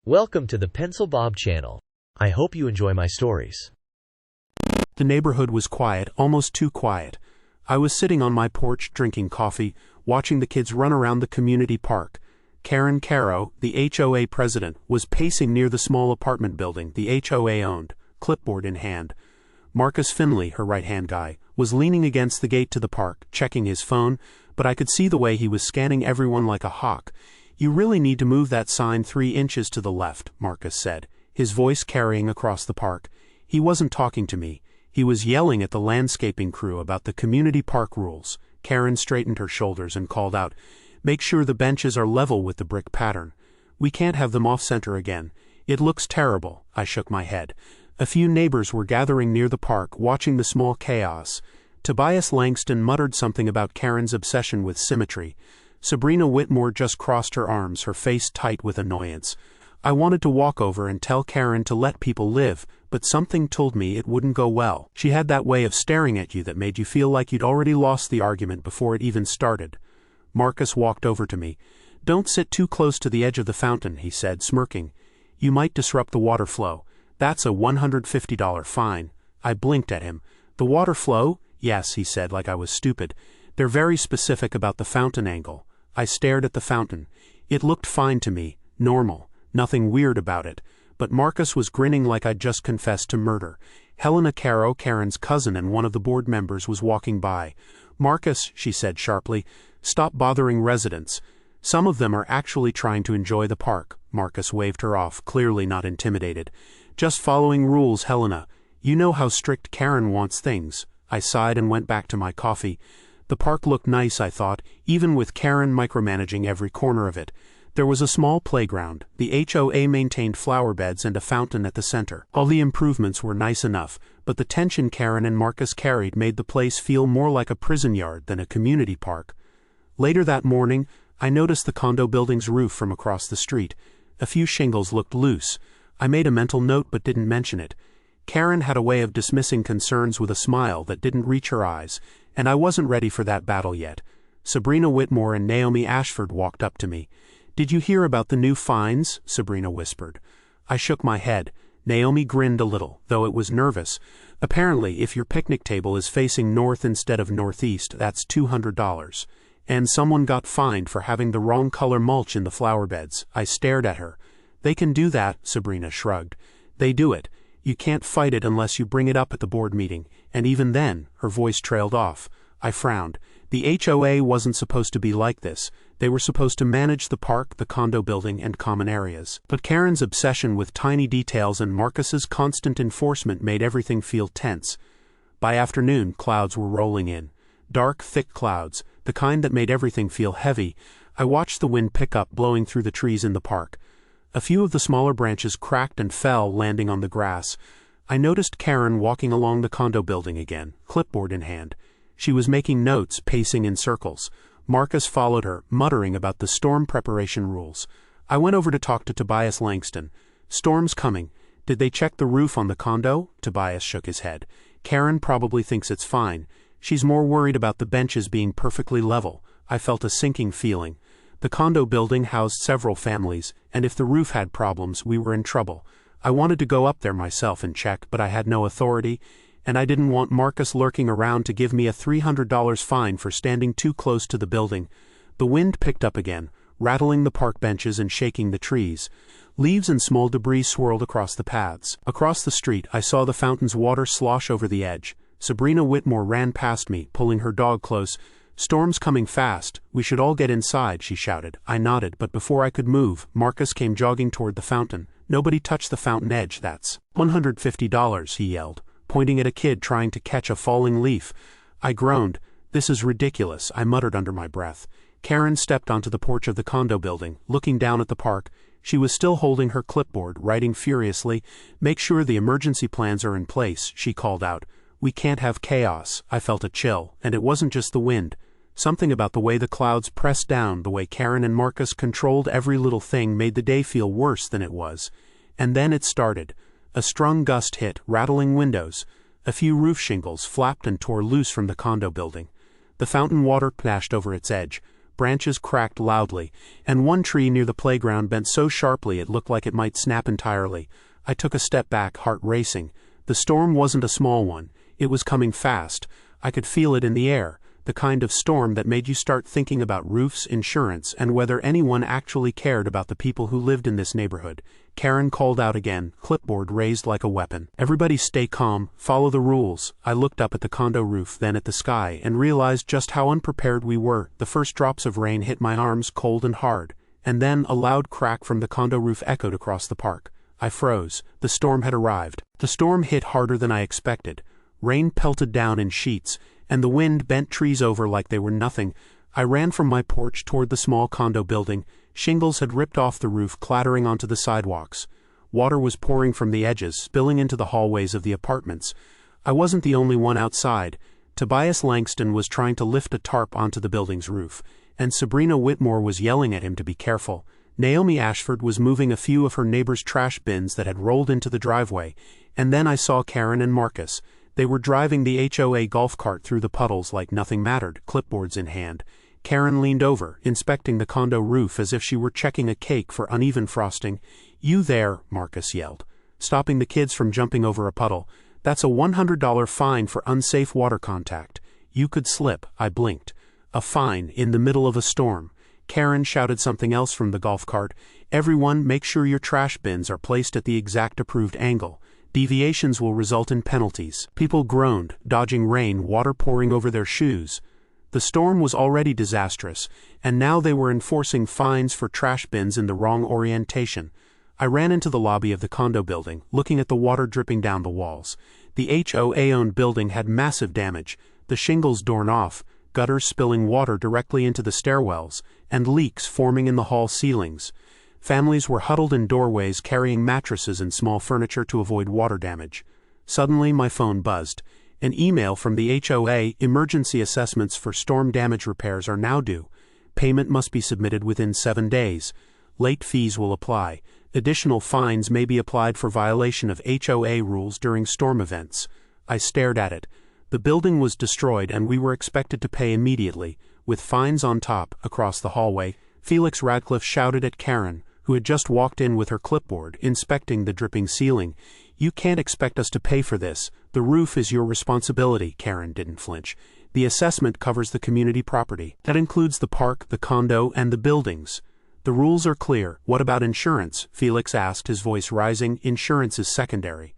Welcome to the Pencil Bob channel. I hope you enjoy my stories. The neighborhood was quiet, almost too quiet. I was sitting on my porch drinking coffee, watching the kids run around the community park. Carrow, the HOA president, was pacing near the small apartment building the HOA owned, clipboard in hand. Marcus Finley, her right-hand guy, was leaning against the gate to the park, checking his phone, but I could see the way he was scanning everyone like a hawk. "You really need to move that sign 3 inches to the left," Marcus said, his voice carrying across the park. He wasn't talking to me. He was yelling at the landscaping crew about the community park rules. Karen straightened her shoulders and called out, "Make sure the benches are level with the brick pattern. We can't have them off-center again. It looks terrible." I shook my head. A few neighbors were gathering near the park, watching the small chaos. Tobias Langston muttered something about Karen's obsession with symmetry. Sabrina Whitmore just crossed her arms, her face tight with annoyance. I wanted to walk over and tell Karen to let people live, but something told me it wouldn't go well. She had that way of staring at you that made you feel like you'd already lost the argument before it even started. Marcus walked over to me. "Don't sit too close to the edge of the fountain," he said, smirking. "You might disrupt the water flow. That's a $150 fine." I blinked at him. "The water flow?" "Yes," he said like I was stupid. "They're very specific about the fountain angle." I stared at the fountain. It looked fine to me, normal, nothing weird about it. But Marcus was grinning like I'd just confessed to murder. Helena Carrow, Karen's cousin and one of the board members, was walking by. "Marcus," she said sharply, "stop bothering residents. Some of them are actually trying to enjoy the park." Marcus waved her off, clearly not intimidated. "Just following rules, Helena. You know how strict Karen wants things." I sighed and went back to my coffee. The park looked nice, I thought, even with Karen micromanaging every corner of it. There was a small playground, the HOA maintained flower beds and a fountain at the center. All the improvements were nice enough, but the tension Karen and Marcus carried made the place feel more like a prison yard than a community park. Later that morning, I noticed the condo building's roof from across the street. A few shingles looked loose. I made a mental note but didn't mention it. Karen had a way of dismissing concerns with a smile that didn't reach her eyes, and I wasn't ready for that battle yet. Sabrina Whitmore and Naomi Ashford walked up to me. "Did you hear about the new fines?" Sabrina whispered. I shook my head. Naomi grinned a little, though it was nervous. "Apparently, if your picnic table is facing north instead of northeast, that's $200. And someone got fined for having the wrong color mulch in the flower beds." I stared at her. "They can do that," Sabrina shrugged. "They do it. You can't fight it unless you bring it up at the board meeting, and even then," her voice trailed off. I frowned. The HOA wasn't supposed to be like this. They were supposed to manage the park, the condo building, and common areas. But Karen's obsession with tiny details and Marcus's constant enforcement made everything feel tense. By afternoon, clouds were rolling in. Dark, thick clouds, the kind that made everything feel heavy. I watched the wind pick up, blowing through the trees in the park. A few of the smaller branches cracked and fell, landing on the grass. I noticed Karen walking along the condo building again, clipboard in hand. She was making notes, pacing in circles. Marcus followed her, muttering about the storm preparation rules. I went over to talk to Tobias Langston. "Storm's coming. Did they check the roof on the condo?" Tobias shook his head. "Karen probably thinks it's fine. She's more worried about the benches being perfectly level." I felt a sinking feeling. The condo building housed several families, and if the roof had problems, we were in trouble. I wanted to go up there myself and check, but I had no authority, and I didn't want Marcus lurking around to give me a $300 fine for standing too close to the building. The wind picked up again, rattling the park benches and shaking the trees. Leaves and small debris swirled across the paths. Across the street, I saw the fountain's water slosh over the edge. Sabrina Whitmore ran past me, pulling her dog close. "Storm's coming fast. We should all get inside," she shouted. I nodded, but before I could move, Marcus came jogging toward the fountain. "Nobody touch the fountain edge. That's $150, he yelled, pointing at a kid trying to catch a falling leaf. I groaned. "This is ridiculous," I muttered under my breath. Karen stepped onto the porch of the condo building, looking down at the park. She was still holding her clipboard, writing furiously. "Make sure the emergency plans are in place," she called out. "We can't have chaos." I felt a chill, and it wasn't just the wind. Something about the way the clouds pressed down, the way Karen and Marcus controlled every little thing made the day feel worse than it was. And then it started. A strong gust hit, rattling windows. A few roof shingles flapped and tore loose from the condo building. The fountain water plashed over its edge. branches cracked loudly, and one tree near the playground bent so sharply it looked like it might snap entirely. I took a step back, heart racing. The storm wasn't a small one. It was coming fast. I could feel it in the air, the kind of storm that made you start thinking about roofs, insurance, and whether anyone actually cared about the people who lived in this neighborhood. Karen called out again, clipboard raised like a weapon. Everybody stay calm, follow the rules. I looked up at the condo roof, then at the sky, and realized just how unprepared we were. The first drops of rain hit my arms cold and hard, and then a loud crack from the condo roof echoed across the park. I froze. The storm had arrived. The storm hit harder than I expected. Rain pelted down in sheets, and the wind bent trees over like they were nothing. I ran from my porch toward the small condo building. Shingles had ripped off the roof, clattering onto the sidewalks. Water was pouring from the edges, spilling into the hallways of the apartments. I wasn't the only one outside. Tobias Langston was trying to lift a tarp onto the building's roof, and Sabrina Whitmore was yelling at him to be careful. Naomi Ashford was moving a few of her neighbors' trash bins that had rolled into the driveway, and then I saw Karen and Marcus. They were driving the HOA golf cart through the puddles like nothing mattered, clipboards in hand. Karen leaned over, inspecting the condo roof as if she were checking a cake for uneven frosting. "You there," Marcus yelled, stopping the kids from jumping over a puddle. "That's a $100 fine for unsafe water contact. You could slip." I blinked. A fine in the middle of a storm. Karen shouted something else from the golf cart. "Everyone, make sure your trash bins are placed at the exact approved angle. Deviations will result in penalties." People groaned, dodging rain, water pouring over their shoes. The storm was already disastrous, and now they were enforcing fines for trash bins in the wrong orientation. I ran into the lobby of the condo building, looking at the water dripping down the walls. The HOA-owned building had massive damage, the shingles torn off, gutters spilling water directly into the stairwells, and leaks forming in the hall ceilings. Families were huddled in doorways carrying mattresses and small furniture to avoid water damage. Suddenly my phone buzzed. An email from the HOA: emergency assessments for storm damage repairs are now due. Payment must be submitted within 7 days. Late fees will apply. Additional fines may be applied for violation of HOA rules during storm events. I stared at it. The building was destroyed and we were expected to pay immediately, with fines on top, across the hallway. Felix Radcliffe shouted at Karen, who had just walked in with her clipboard, inspecting the dripping ceiling. "You can't expect us to pay for this. The roof is your responsibility." Karen didn't flinch. "The assessment covers the community property. That includes the park, the condo, and the buildings." "The rules are clear. What about insurance?" Felix asked, his voice rising. "Insurance is secondary."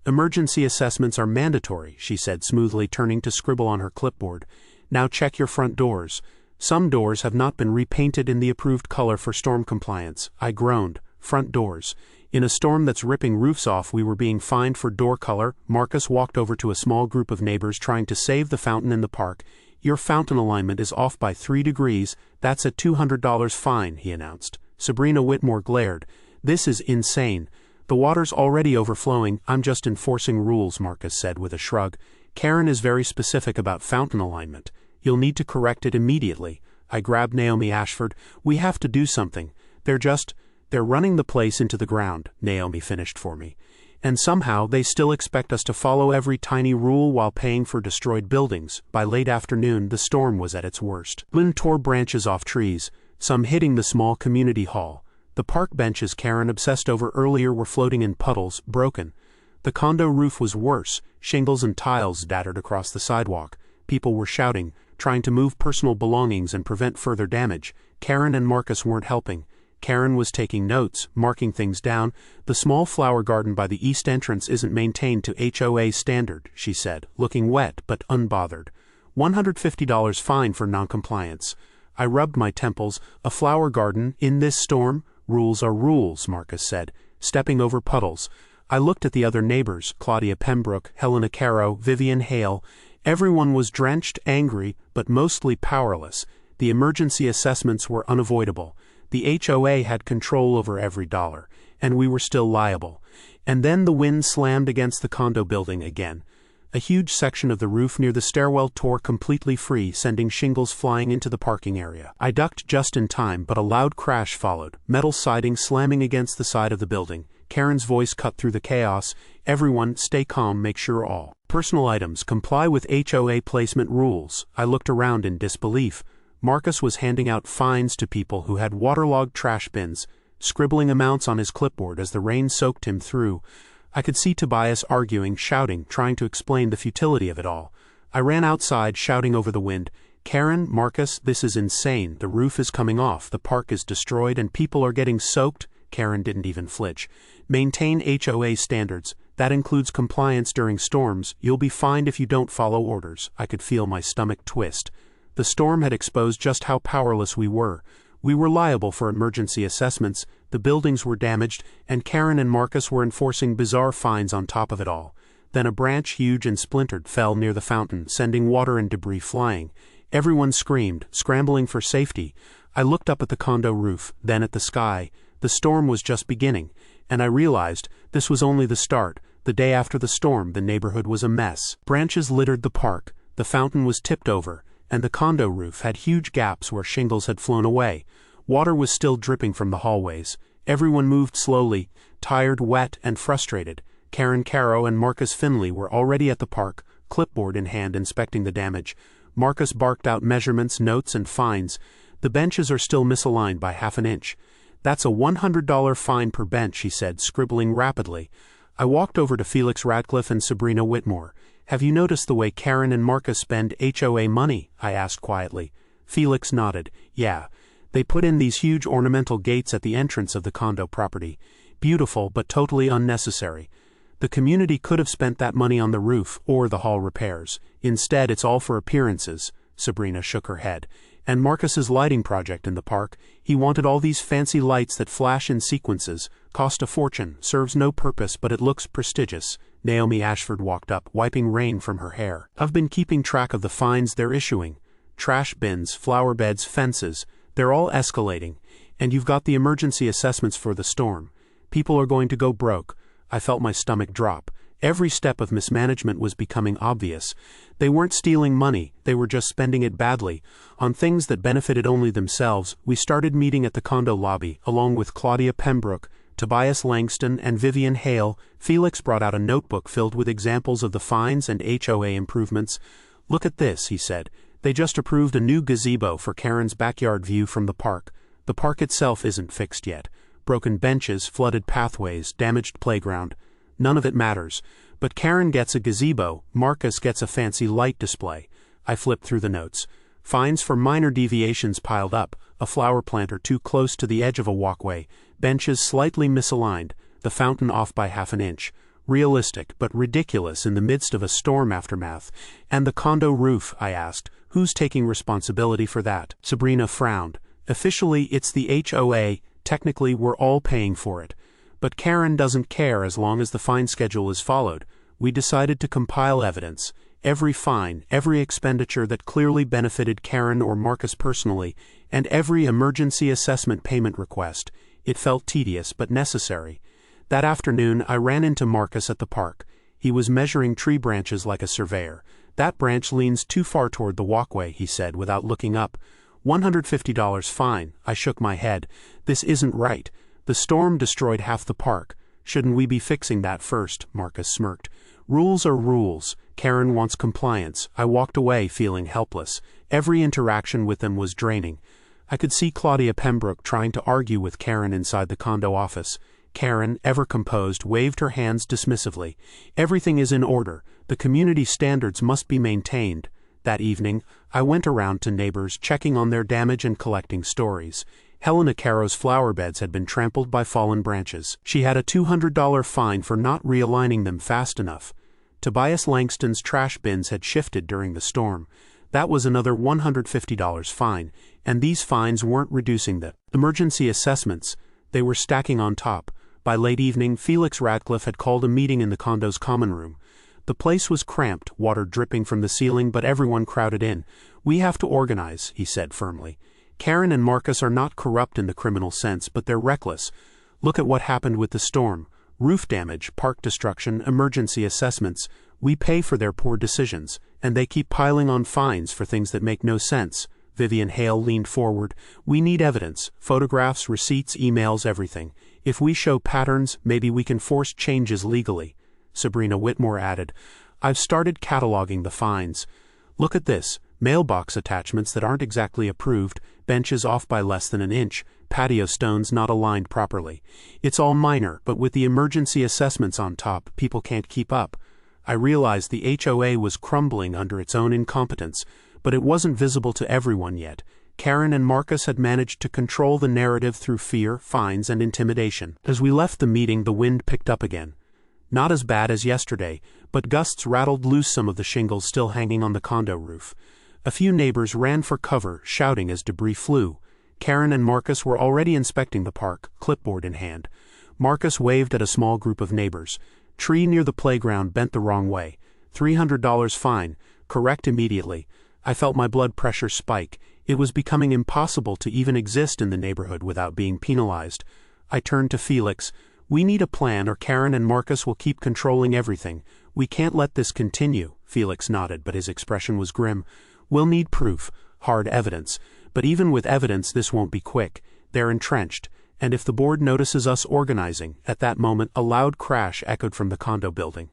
"Emergency assessments are mandatory," she said smoothly, turning to scribble on her clipboard. "Now check your front doors. Some doors have not been repainted in the approved color for storm compliance." I groaned. Front doors. In a storm that's ripping roofs off, we were being fined for door color. Marcus walked over to a small group of neighbors trying to save the fountain in the park. "Your fountain alignment is off by 3 degrees. That's a $200 fine," he announced. Sabrina Whitmore glared. "This is insane. The water's already overflowing. I'm just enforcing rules," Marcus said with a shrug. "Karen is very specific about fountain alignment. You'll need to correct it immediately." I grabbed Naomi Ashford. "We have to do something. They're running the place into the ground," Naomi finished for me. "And somehow they still expect us to follow every tiny rule while paying for destroyed buildings." By late afternoon, the storm was at its worst. Wind tore branches off trees, some hitting the small community hall. The park benches Karen obsessed over earlier were floating in puddles, broken. The condo roof was worse. Shingles and tiles dattered across the sidewalk. People were shouting, trying to move personal belongings and prevent further damage. Karen and Marcus weren't helping. Karen was taking notes, marking things down. "The small flower garden by the east entrance isn't maintained to HOA standard," she said, looking wet but unbothered. $150 fine for noncompliance. I rubbed my temples. "A flower garden in this storm? Rules are rules," Marcus said, stepping over puddles. I looked at the other neighbors, Claudia Pembroke, Helena Carrow, Vivian Hale. Everyone was drenched, angry, but mostly powerless. The emergency assessments were unavoidable. The HOA had control over every dollar, and we were still liable. And then the wind slammed against the condo building again. A huge section of the roof near the stairwell tore completely free, sending shingles flying into the parking area. I ducked just in time, but a loud crash followed, metal siding slamming against the side of the building. Karen's voice cut through the chaos. "Everyone, stay calm, make sure all personal items comply with HOA placement rules." I looked around in disbelief. Marcus was handing out fines to people who had waterlogged trash bins, scribbling amounts on his clipboard as the rain soaked him through. I could see Tobias arguing, shouting, trying to explain the futility of it all. I ran outside, shouting over the wind, "Karen, Marcus, this is insane. The roof is coming off, the park is destroyed, and people are getting soaked." Karen didn't even flinch. "Maintain HOA standards. That includes compliance during storms. You'll be fined if you don't follow orders." I could feel my stomach twist. The storm had exposed just how powerless we were. We were liable for emergency assessments, the buildings were damaged, and Karen and Marcus were enforcing bizarre fines on top of it all. Then a branch, huge and splintered, fell near the fountain, sending water and debris flying. Everyone screamed, scrambling for safety. I looked up at the condo roof, then at the sky. The storm was just beginning, and I realized this was only the start. The day after the storm, the neighborhood was a mess. Branches littered the park, the fountain was tipped over, and the condo roof had huge gaps where shingles had flown away. Water was still dripping from the hallways. Everyone moved slowly, tired, wet, and frustrated. Karen Carrow and Marcus Finley were already at the park, clipboard in hand, inspecting the damage. Marcus barked out measurements, notes, and fines. "The benches are still misaligned by half an inch." "That's a $100 fine per bench," he said, scribbling rapidly. I walked over to Felix Radcliffe and Sabrina Whitmore. "Have you noticed the way Karen and Marcus spend HOA money?" I asked quietly. Felix nodded. "Yeah. They put in these huge ornamental gates at the entrance of the condo property. Beautiful, but totally unnecessary. The community could have spent that money on the roof or the hall repairs. Instead, it's all for appearances." Sabrina shook her head. "And Marcus's lighting project in the park, he wanted all these fancy lights that flash in sequences, cost a fortune, serves no purpose, but it looks prestigious." Naomi Ashford walked up, wiping rain from her hair. "I've been keeping track of the fines they're issuing. Trash bins, flower beds, fences, they're all escalating. And you've got the emergency assessments for the storm. People are going to go broke." I felt my stomach drop. Every step of mismanagement was becoming obvious. They weren't stealing money, they were just spending it badly, on things that benefited only themselves. We started meeting at the condo lobby, along with Claudia Pembroke, Tobias Langston, and Vivian Hale. Felix brought out a notebook filled with examples of the fines and HOA improvements. "Look at this," he said. "They just approved a new gazebo for Karen's backyard view from the park. The park itself isn't fixed yet. Broken benches, flooded pathways, damaged playground. None of it matters. But Karen gets a gazebo, Marcus gets a fancy light display." I flipped through the notes. Fines for minor deviations piled up, a flower planter too close to the edge of a walkway, benches slightly misaligned, the fountain off by half an inch. Realistic, but ridiculous in the midst of a storm aftermath. "And the condo roof," I asked. "Who's taking responsibility for that?" Sabrina frowned. "Officially, it's the HOA. Technically, we're all paying for it. But Karen doesn't care as long as the fine schedule is followed. We decided to compile evidence. Every fine, every expenditure that clearly benefited Karen or Marcus personally, and every emergency assessment payment request. It felt tedious but necessary. That afternoon, I ran into Marcus at the park. He was measuring tree branches like a surveyor. "That branch leans too far toward the walkway," he said without looking up. $150 fine. I shook my head. "This isn't right. The storm destroyed half the park. Shouldn't we be fixing that first?" Marcus smirked. "Rules are rules. Karen wants compliance." I walked away feeling helpless. Every interaction with them was draining. I could see Claudia Pembroke trying to argue with Karen inside the condo office. Karen, ever composed, waved her hands dismissively. "Everything is in order. The community standards must be maintained." That evening, I went around to neighbors, checking on their damage and collecting stories. Helena Carrow's flower beds had been trampled by fallen branches. She had a $200 fine for not realigning them fast enough. Tobias Langston's trash bins had shifted during the storm. That was another $150 fine, and these fines weren't reducing the emergency assessments. They were stacking on top. By late evening, Felix Radcliffe had called a meeting in the condo's common room. The place was cramped, water dripping from the ceiling, but everyone crowded in. "We have to organize," he said firmly. "Karen and Marcus are not corrupt in the criminal sense, but they're reckless. Look at what happened with the storm. Roof damage, park destruction, emergency assessments. We pay for their poor decisions, and they keep piling on fines for things that make no sense." Vivian Hale leaned forward. "We need evidence. Photographs, receipts, emails, everything. If we show patterns, maybe we can force changes legally." Sabrina Whitmore added, "I've started cataloging the fines. Look at this. mailbox attachments that aren't exactly approved, benches off by less than an inch, patio stones not aligned properly. It's all minor, but with the emergency assessments on top, people can't keep up. I realized the HOA was crumbling under its own incompetence, but it wasn't visible to everyone yet. Karen and Marcus had managed to control the narrative through fear, fines, and intimidation. As we left the meeting, the wind picked up again. Not as bad as yesterday, but gusts rattled loose some of the shingles still hanging on the condo roof. A few neighbors ran for cover, shouting as debris flew. Karen and Marcus were already inspecting the park, clipboard in hand. Marcus waved at a small group of neighbors. Tree near the playground bent the wrong way. $300 fine. Correct immediately. I felt my blood pressure spike. It was becoming impossible to even exist in the neighborhood without being penalized. I turned to Felix. We need a plan or Karen and Marcus will keep controlling everything. We can't let this continue. Felix nodded, but his expression was grim. We'll need proof, hard evidence. But even with evidence, this won't be quick. They're entrenched. And if the board notices us organizing, at that moment a loud crash echoed from the condo building.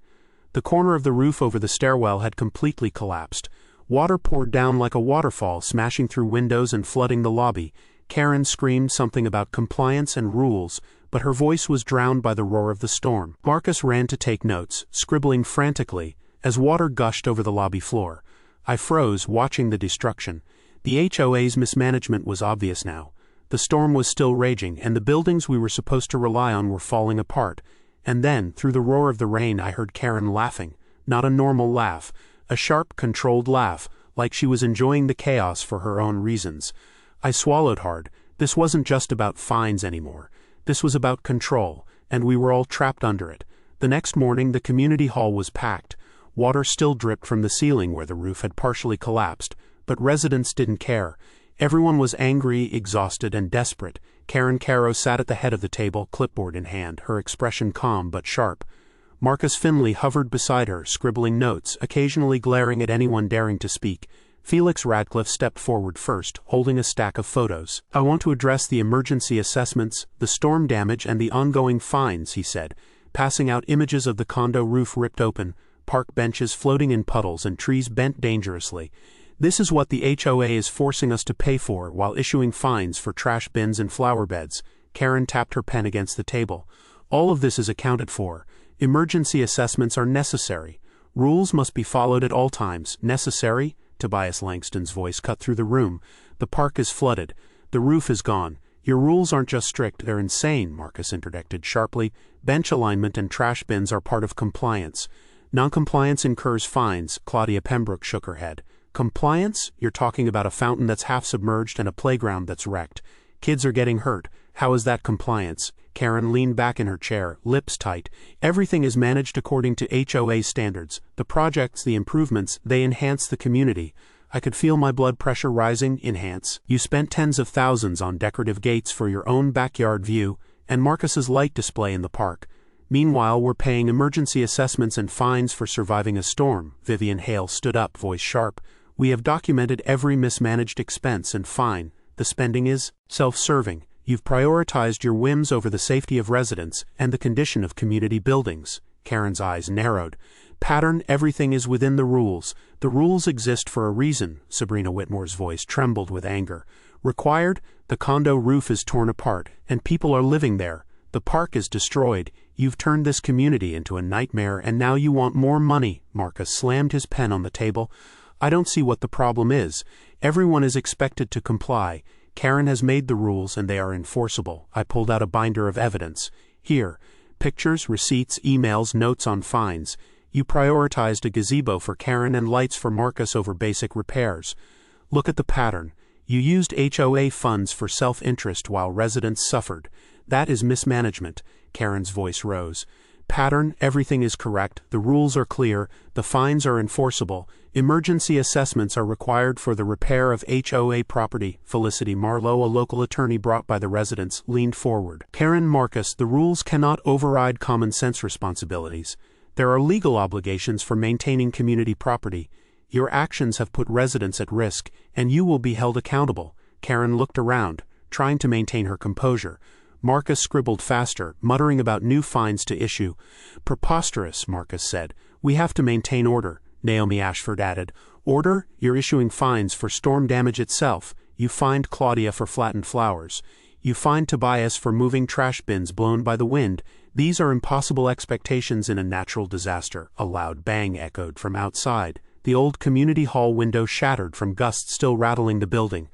The corner of the roof over the stairwell had completely collapsed. Water poured down like a waterfall, smashing through windows and flooding the lobby. Karen screamed something about compliance and rules, but her voice was drowned by the roar of the storm. Marcus ran to take notes, scribbling frantically, as water gushed over the lobby floor. I froze, watching the destruction. The HOA's mismanagement was obvious now. The storm was still raging, and the buildings we were supposed to rely on were falling apart. And then, through the roar of the rain, I heard Karen laughing. Not a normal laugh. A sharp, controlled laugh, like she was enjoying the chaos for her own reasons. I swallowed hard. This wasn't just about fines anymore. This was about control, and we were all trapped under it. The next morning, the community hall was packed. Water still dripped from the ceiling where the roof had partially collapsed, but residents didn't care. Everyone was angry, exhausted, and desperate. Karen Carrow sat at the head of the table, clipboard in hand, her expression calm but sharp. Marcus Finley hovered beside her, scribbling notes, occasionally glaring at anyone daring to speak. Felix Radcliffe stepped forward first, holding a stack of photos. I want to address the emergency assessments, the storm damage, and the ongoing fines, he said, passing out images of the condo roof ripped open, park benches floating in puddles, and trees bent dangerously. This is what the HOA is forcing us to pay for while issuing fines for trash bins and flower beds. Karen tapped her pen against the table. All of this is accounted for. Emergency assessments are necessary. Rules must be followed at all times. Necessary? Tobias Langston's voice cut through the room. The park is flooded. The roof is gone. Your rules aren't just strict, they're insane, Marcus interjected sharply. Bench alignment and trash bins are part of compliance. Noncompliance incurs fines. Claudia Pembroke shook her head. Compliance? You're talking about a fountain that's half submerged and a playground that's wrecked. Kids are getting hurt. How is that compliance? Karen leaned back in her chair, lips tight. Everything is managed according to HOA standards. The projects, the improvements, they enhance the community. I could feel my blood pressure rising. Enhance. You spent tens of thousands on decorative gates for your own backyard view, and Marcus's light display in the park. Meanwhile, we're paying emergency assessments and fines for surviving a storm. Vivian Hale stood up, voice sharp. We have documented every mismanaged expense and fine. The spending is self-serving. You've prioritized your whims over the safety of residents and the condition of community buildings. Karen's eyes narrowed. Pattern, everything is within the rules. The rules exist for a reason. Sabrina Whitmore's voice trembled with anger. Required? The condo roof is torn apart, and people are living there. The park is destroyed. You've turned this community into a nightmare, and now you want more money. Marcus slammed his pen on the table. I don't see what the problem is. Everyone is expected to comply. Karen has made the rules and they are enforceable. I pulled out a binder of evidence. Here, pictures, receipts, emails, notes on fines. You prioritized a gazebo for Karen and lights for Marcus over basic repairs. Look at the pattern. You used HOA funds for self-interest while residents suffered. That is mismanagement. Karen's voice rose. Pattern, everything is correct, the rules are clear, the fines are enforceable, emergency assessments are required for the repair of HOA property. Felicity Marlowe, a local attorney brought by the residents, leaned forward. Karen Marcus, the rules cannot override common sense responsibilities. There are legal obligations for maintaining community property. Your actions have put residents at risk, and you will be held accountable. Karen looked around, trying to maintain her composure. Marcus scribbled faster, muttering about new fines to issue. Preposterous, Marcus said. We have to maintain order. Naomi Ashford added. Order, you're issuing fines for storm damage itself. You fined Claudia for flattened flowers. You fined Tobias for moving trash bins blown by the wind. These are impossible expectations in a natural disaster. A loud bang echoed from outside. The old community hall window shattered from gusts still rattling the building.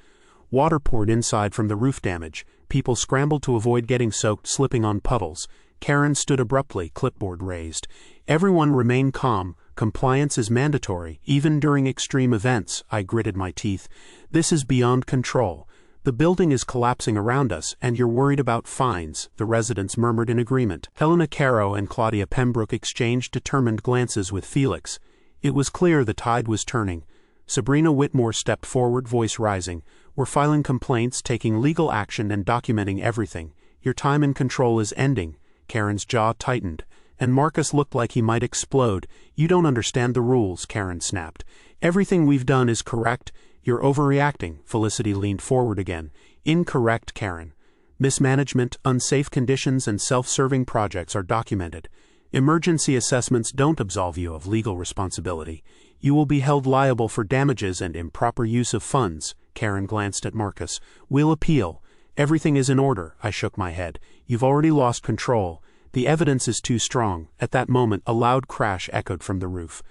Water poured inside from the roof damage. People scrambled to avoid getting soaked, slipping on puddles. Karen stood abruptly, clipboard raised. Everyone remain calm. Compliance is mandatory, even during extreme events. I gritted my teeth. This is beyond control. The building is collapsing around us, and you're worried about fines, the residents murmured in agreement. Helena Carrow and Claudia Pembroke exchanged determined glances with Felix. It was clear the tide was turning. Sabrina Whitmore stepped forward, voice rising. We're filing complaints, taking legal action, and documenting everything. Your time in control is ending. Karen's jaw tightened, and Marcus looked like he might explode. You don't understand the rules, Karen snapped. Everything we've done is correct. You're overreacting. Felicity leaned forward again. Incorrect, Karen. Mismanagement, unsafe conditions, and self-serving projects are documented. Emergency assessments don't absolve you of legal responsibility. You will be held liable for damages and improper use of funds. Karen glanced at Marcus. We'll appeal. Everything is in order. I shook my head. You've already lost control. The evidence is too strong. At that moment, a loud crash echoed from the roof.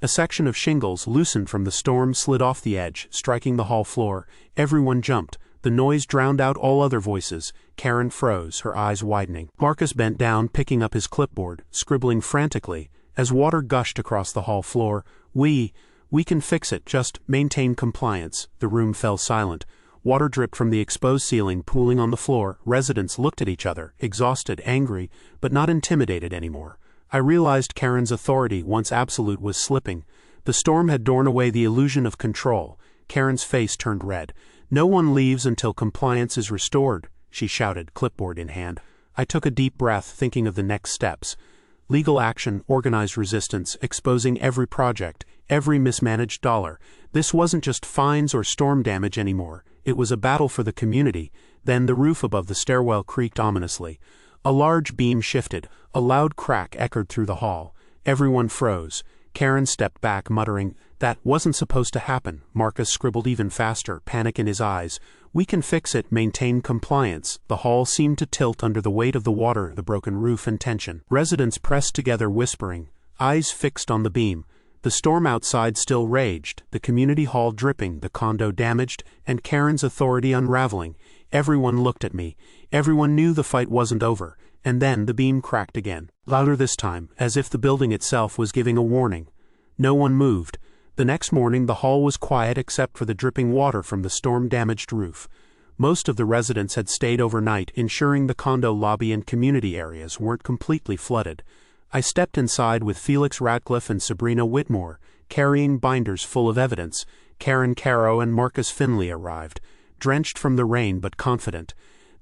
A section of shingles, loosened from the storm, slid off the edge, striking the hall floor. Everyone jumped. The noise drowned out all other voices. Karen froze, her eyes widening. Marcus bent down, picking up his clipboard, scribbling frantically. As water gushed across the hall floor, We can fix it, just maintain compliance. The room fell silent. Water dripped from the exposed ceiling, pooling on the floor. Residents looked at each other, exhausted, angry, but not intimidated anymore. I realized Karen's authority, once absolute, was slipping. The storm had torn away the illusion of control. Karen's face turned red. No one leaves until compliance is restored, she shouted, clipboard in hand. I took a deep breath, thinking of the next steps. Legal action, organized resistance, exposing every project, every mismanaged dollar. This wasn't just fines or storm damage anymore. It was a battle for the community. Then the roof above the stairwell creaked ominously. A large beam shifted. A loud crack echoed through the hall. Everyone froze. Karen stepped back, muttering, "That wasn't supposed to happen." Marcus scribbled even faster, panic in his eyes. "We can fix it, maintain compliance." The hall seemed to tilt under the weight of the water, the broken roof, and tension. Residents pressed together, whispering, eyes fixed on the beam. The storm outside still raged, the community hall dripping, the condo damaged, and Karen's authority unraveling. Everyone looked at me. Everyone knew the fight wasn't over. And then the beam cracked again, louder this time, as if the building itself was giving a warning. No one moved. The next morning the hall was quiet except for the dripping water from the storm-damaged roof. Most of the residents had stayed overnight, ensuring the condo lobby and community areas weren't completely flooded. I stepped inside with Felix Radcliffe and Sabrina Whitmore, carrying binders full of evidence. Karen Carrow and Marcus Finley arrived, drenched from the rain but confident.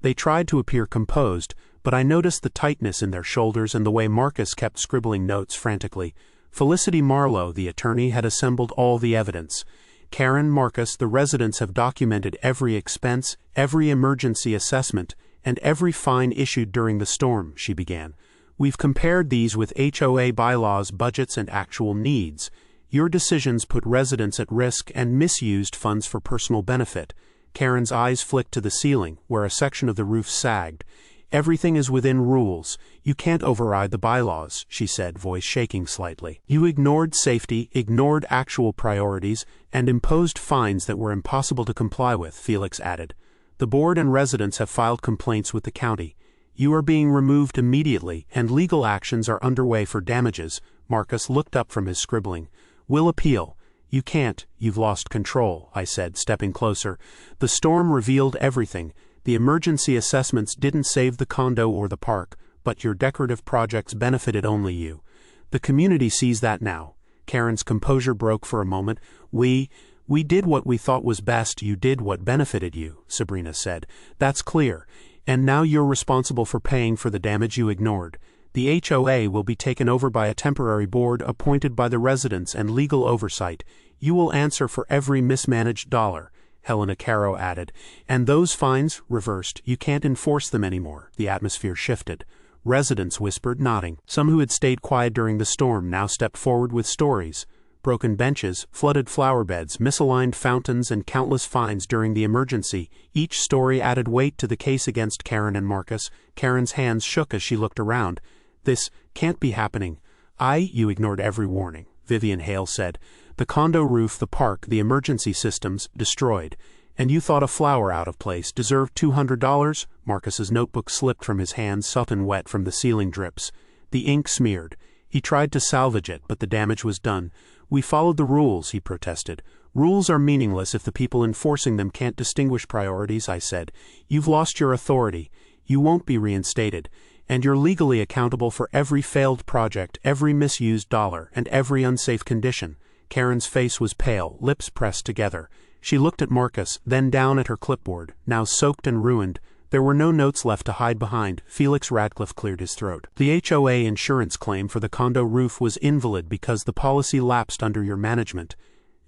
They tried to appear composed, but I noticed the tightness in their shoulders and the way Marcus kept scribbling notes frantically. Felicity Marlowe, the attorney, had assembled all the evidence. Karen, Marcus, the residents have documented every expense, every emergency assessment, and every fine issued during the storm, she began. We've compared these with HOA bylaws, budgets, and actual needs. Your decisions put residents at risk and misused funds for personal benefit. Karen's eyes flicked to the ceiling, where a section of the roof sagged. Everything is within rules. You can't override the bylaws, she said, voice shaking slightly. You ignored safety, ignored actual priorities, and imposed fines that were impossible to comply with, Felix added. The board and residents have filed complaints with the county. You are being removed immediately, and legal actions are underway for damages. Marcus looked up from his scribbling. We'll appeal. You can't. You've lost control, I said, stepping closer. The storm revealed everything. The emergency assessments didn't save the condo or the park, but your decorative projects benefited only you. The community sees that now. Karen's composure broke for a moment. We did what we thought was best. You did what benefited you, Sabrina said. That's clear. And now you're responsible for paying for the damage you ignored. The HOA will be taken over by a temporary board appointed by the residents and legal oversight. You will answer for every mismanaged dollar, Helena Carrow added. And those fines, reversed, you can't enforce them anymore. The atmosphere shifted. Residents whispered, nodding. Some who had stayed quiet during the storm now stepped forward with stories. broken benches, flooded flower beds, misaligned fountains, and countless fines during the emergency. Each story added weight to the case against Karen and Marcus. Karen's hands shook as she looked around. "This can't be happening." "You ignored every warning," Vivian Hale said. "The condo roof, the park, the emergency systems, destroyed. And you thought a flower out of place deserved $200? Marcus's notebook slipped from his hands, sopping wet from the ceiling drips. The ink smeared. He tried to salvage it, but the damage was done. "We followed the rules," he protested. "Rules are meaningless if the people enforcing them can't distinguish priorities," I said. "You've lost your authority. You won't be reinstated. And you're legally accountable for every failed project, every misused dollar, and every unsafe condition." Karen's face was pale, lips pressed together. She looked at Marcus, then down at her clipboard, now soaked and ruined. There were no notes left to hide behind. Felix Radcliffe cleared his throat. "The HOA insurance claim for the condo roof was invalid because the policy lapsed under your management.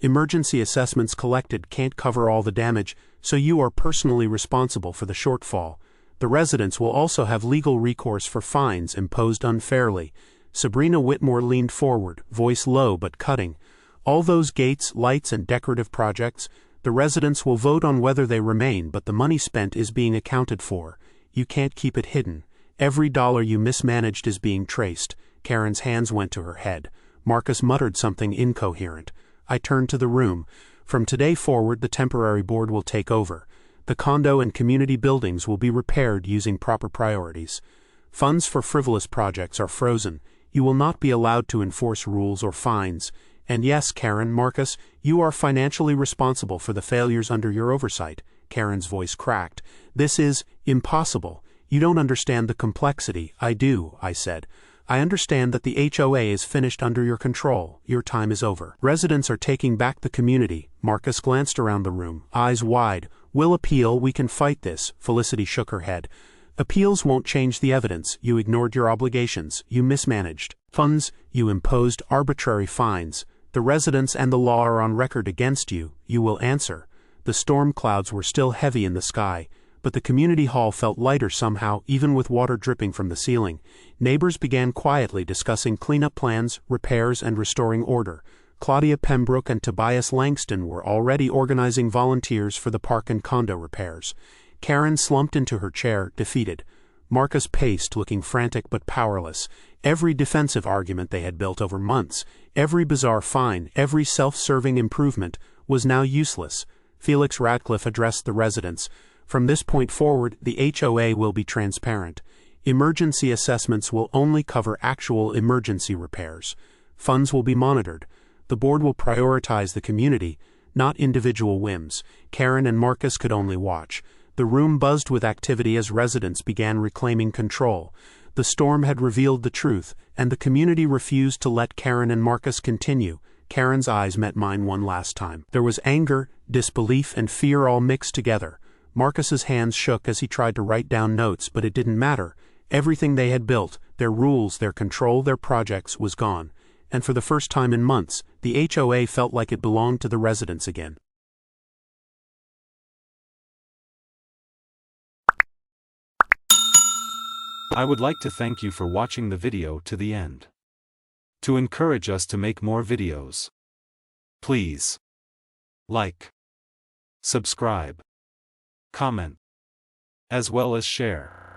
Emergency assessments collected can't cover all the damage, so you are personally responsible for the shortfall. The residents will also have legal recourse for fines imposed unfairly." Sabrina Whitmore leaned forward, voice low but cutting. "All those gates, lights, and decorative projects, the residents will vote on whether they remain, but the money spent is being accounted for. You can't keep it hidden. Every dollar you mismanaged is being traced." Karen's hands went to her head. Marcus muttered something incoherent. I turned to the room. "From today forward, the temporary board will take over. The condo and community buildings will be repaired using proper priorities. Funds for frivolous projects are frozen. You will not be allowed to enforce rules or fines. And yes, Karen, Marcus, you are financially responsible for the failures under your oversight." Karen's voice cracked. "This is impossible. You don't understand the complexity." "I do," I said. "I understand that the HOA is finished under your control. Your time is over. Residents are taking back the community." Marcus glanced around the room, eyes wide. "We'll appeal. We can fight this." Felicity shook her head. "Appeals won't change the evidence. You ignored your obligations. You mismanaged funds. You imposed arbitrary fines. The residents and the law are on record against you. You will answer." The storm clouds were still heavy in the sky, but the community hall felt lighter somehow, even with water dripping from the ceiling. Neighbors began quietly discussing cleanup plans, repairs, and restoring order. Claudia Pembroke and Tobias Langston were already organizing volunteers for the park and condo repairs. Karen slumped into her chair, defeated. Marcus paced, looking frantic but powerless. Every defensive argument they had built over months, every bizarre fine, every self-serving improvement, was now useless. Felix Radcliffe addressed the residents. "From this point forward, the HOA will be transparent. Emergency assessments will only cover actual emergency repairs. Funds will be monitored. The board will prioritize the community, not individual whims." Karen and Marcus could only watch. The room buzzed with activity as residents began reclaiming control. The storm had revealed the truth, and the community refused to let Karen and Marcus continue. Karen's eyes met mine one last time. There was anger, disbelief, and fear all mixed together. Marcus's hands shook as he tried to write down notes, but it didn't matter. Everything they had built, their rules, their control, their projects, was gone. And for the first time in months, the HOA felt like it belonged to the residents again. I would like to thank you for watching the video to the end. To encourage us to make more videos, please like, subscribe, comment, as well as share.